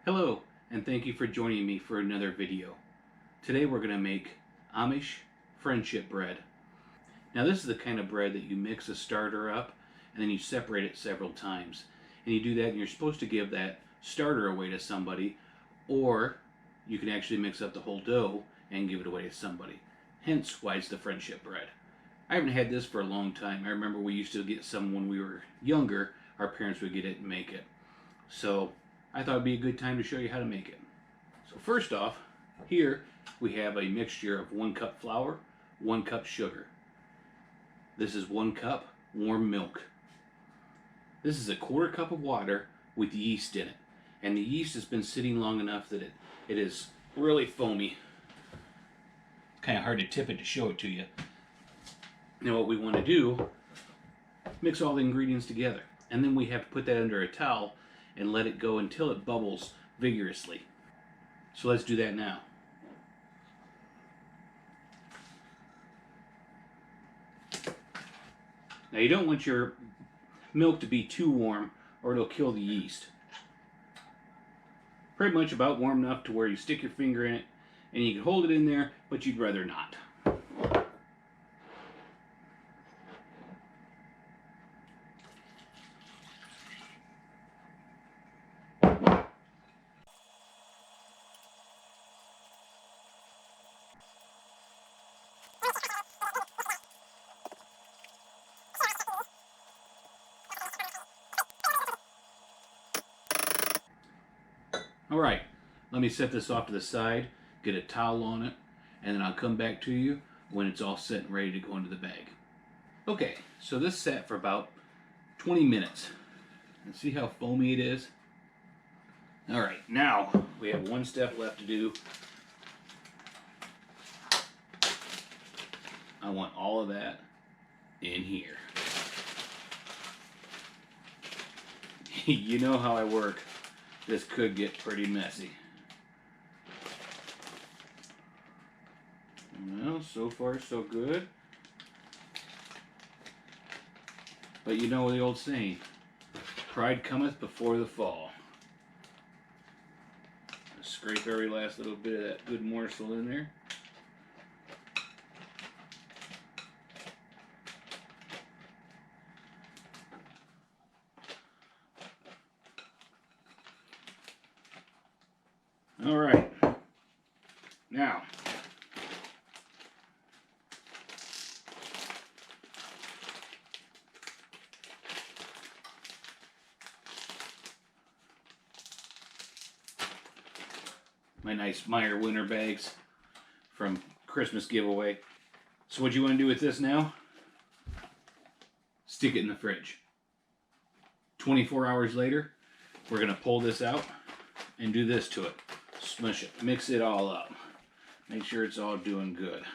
Hello, and thank you for joining me for another video. Today we're going to make Amish friendship bread. Now this is the kind of bread that you mix a starter up and then you separate it several times. And you do that and you're supposed to give that starter away to somebody, or you can actually mix up the whole dough and give it away to somebody. Hence why it's the friendship bread. I haven't had this for a long time. I remember we used to get some when we were younger. Our parents would get it and make it. So I thought it'd be a good time to show you how to make it. So first off, here we have a mixture of 1 cup flour, 1 cup sugar. This is 1 cup warm milk. This is a 1/4 cup of water with yeast in it. And the yeast has been sitting long enough that it is really foamy. It's kind of hard to tip it to show it to you. Now what we want to do, mix all the ingredients together. And then we have to put that under a towel and let it go until it bubbles vigorously. So let's do that now. Now you don't want your milk to be too warm or it'll kill the yeast. Pretty much about warm enough to where you stick your finger in it and you can hold it in there, but you'd rather not. Alright, let me set this off to the side, get a towel on it, and then I'll come back to you when it's all set and ready to go into the bag. Okay, so this sat for about 20 minutes. And see how foamy it is? Alright, now we have one step left to do. I want all of that in here. You know how I work. This could get pretty messy. Well, so far so good. But you know the old saying, pride cometh before the fall. Scrape every last little bit of that good morsel in there. All right, now my nice Meyer winter bags from Christmas giveaway. So what you want to do with this now? Stick it in the fridge. 24 hours later, we're going to pull this out and do this to it. Smush it, mix it all up. Make sure it's all doing good.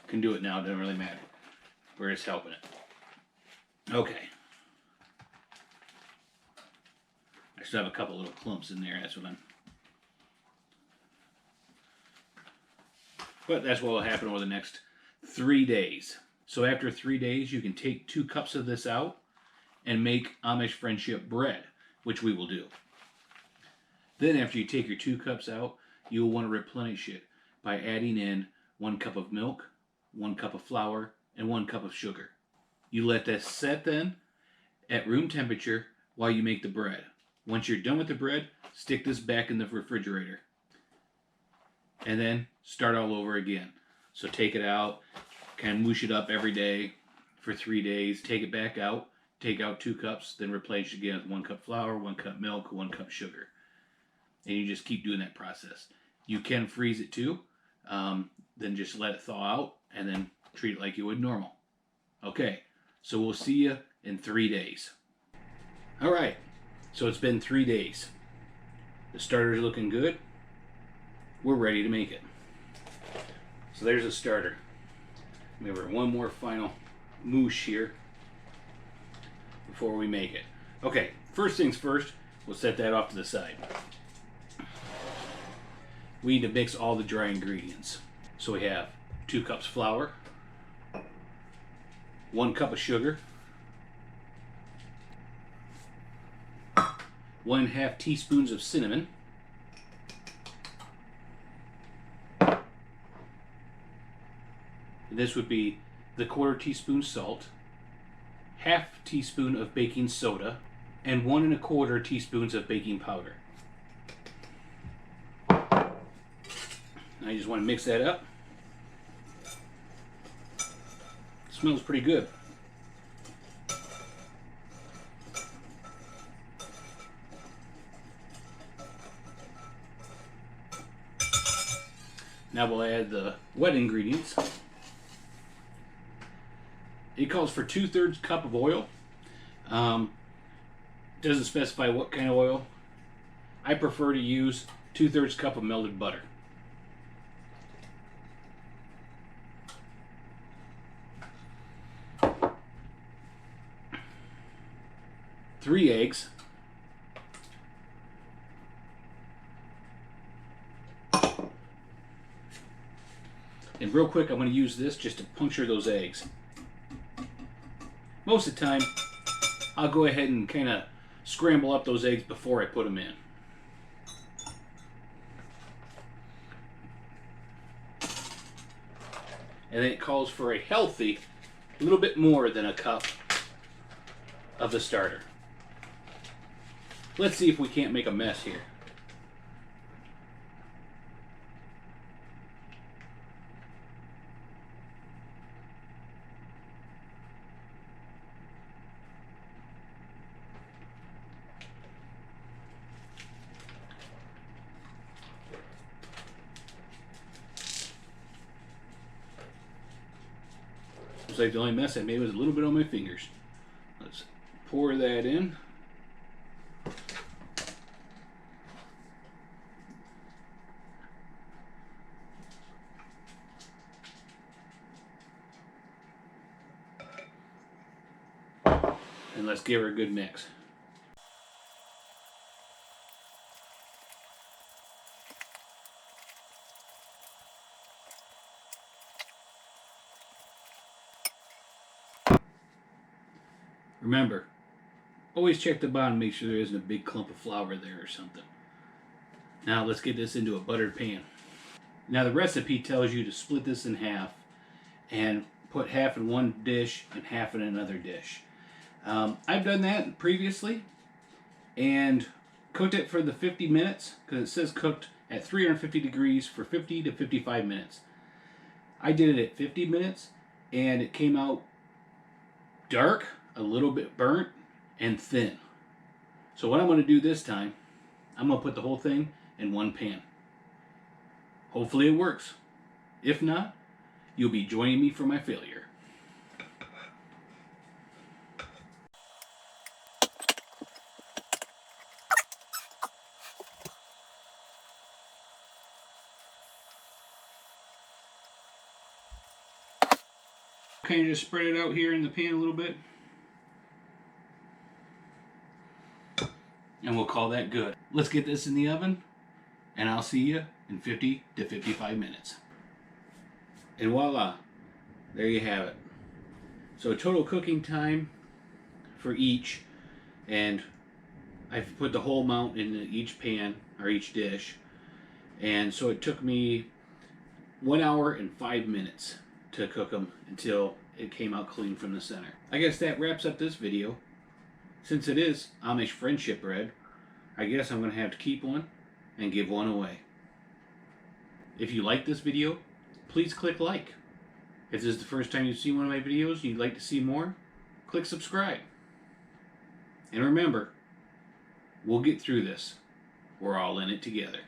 Can do it now, doesn't really matter. We're just helping it. Okay. I still have a couple little clumps in there, but that's what will happen over the next 3 days. So after 3 days, you can take 2 cups of this out and make Amish friendship bread, which we will do. Then after you take your 2 cups out, you'll want to replenish it by adding in 1 cup of milk, 1 cup of flour, and 1 cup of sugar. You let this set then at room temperature while you make the bread. Once you're done with the bread, stick this back in the refrigerator. And then start all over again. So take it out, kind of mush it up every day for 3 days, take it back out, take out 2 cups, then replenish again with 1 cup flour, 1 cup milk, 1 cup sugar. And you just keep doing that process. You can freeze it too, then just let it thaw out and then treat it like you would normal. Okay, so we'll see you in 3 days. All right, so it's been 3 days. The starter's looking good. We're ready to make it. So there's a starter. Remember, one more final moosh here before we make it. Okay, first things first, we'll set that off to the side. We need to mix all the dry ingredients. So we have 2 cups flour, 1 cup of sugar, 1.5 teaspoons of cinnamon, this would be the 1/4 teaspoon salt, 1/2 teaspoon of baking soda, and 1 1/4 teaspoons of baking powder. I just want to mix that up. Smells pretty good. Now we'll add the wet ingredients. It calls for 2/3 cup of oil. Doesn't specify what kind of oil. I prefer to use 2/3 cup of melted butter. Three eggs. And real quick, I'm going to use this just to puncture those eggs. Most of the time, I'll go ahead and kind of scramble up those eggs before I put them in. And then it calls for a healthy, little bit more than a cup of the starter. Let's see if we can't make a mess here. Looks like the only mess I made was a little bit on my fingers. Let's pour that in. And let's give her a good mix. Remember, always check the bottom, make sure there isn't a big clump of flour there or something. Now let's get this into a buttered pan. Now the recipe tells you to split this in half and put half in one dish and half in another dish. I've done that previously and cooked it for the 50 minutes because it says cooked at 350 degrees for 50 to 55 minutes. I did it at 50 minutes and it came out dark, a little bit burnt, and thin. So what I'm going to do this time, I'm going to put the whole thing in one pan. Hopefully it works. If not, you'll be joining me for my failure. Kind of just spread it out here in the pan a little bit. And we'll call that good. Let's get this in the oven, and I'll see you in 50 to 55 minutes. And voila, there you have it. So total cooking time for each, and I've put the whole amount in each pan, or each dish, and so it took me 1 hour and 5 minutes to cook them until it came out clean from the center. I guess that wraps up this video. Since it is Amish friendship bread, I guess I'm going to have to keep one and give one away. If you like this video, please click like. If this is the first time you've seen one of my videos and you'd like to see more, click subscribe. And remember, we'll get through this. We're all in it together.